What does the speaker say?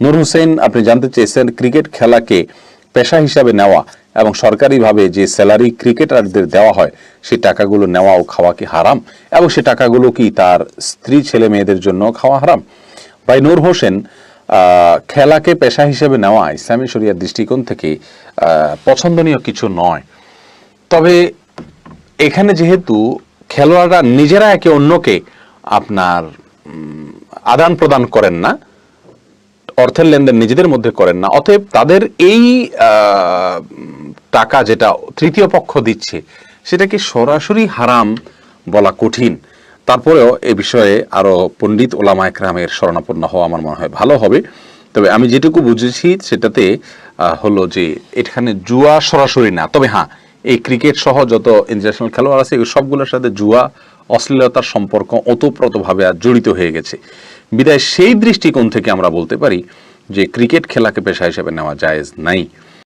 নূর হোসেন আপনি জানতে চেয়েছেন ক্রিকেট খেলাকে পেশা হিসাবে নেওয়া এবং সরকারিভাবে যে স্যালারি ক্রিকেটারদের দেওয়া হয় সেই টাকাগুলো নেওয়া ও খাওয়া কি হারাম, এবং সে টাকাগুলো কি তার স্ত্রী ছেলে মেয়েদের জন্য খাওয়া হারাম? ভাই নূর হোসেন, খেলাকে পেশা হিসেবে নেওয়া ইসলামী শরিয়ার দৃষ্টিকোণ থেকে পছন্দনীয় কিছু নয়। তবে এখানে যেহেতু খেলোয়াড়রা নিজেরা একে অন্যকে আপনার আদান প্রদান করেন না, অর্থের লেনদেন নিজেদের মধ্যে করেন না, অতএব তাদের এই টাকা যেটা তৃতীয় পক্ষ দিচ্ছে সেটাকে সরাসরি হারাম বলা কঠিন। তারপরেও এ বিষয়ে আরো পণ্ডিত ওলামা একরামের শরণাপন্ন হওয়া আমার মনে হয় ভালো হবে। তবে আমি যেটুকু বুঝেছি সেটাতে হলো যে এখানে জুয়া সরাসরি না, তবে হ্যাঁ এই ক্রিকেট সহ যত ইন্টারন্যাশনাল খেলোয়াড় আছে সবগুলোর সাথে জুয়া অশ্লীলতার সম্পর্ক ওতপ্রোতভাবে আর জড়িত হয়ে গেছে। বিদায় সেই দৃষ্টিকোণ থেকে আমরা বলতে পারি যে ক্রিকেট খেলাকে পেশা হিসেবে নেওয়া জায়েজ নাই।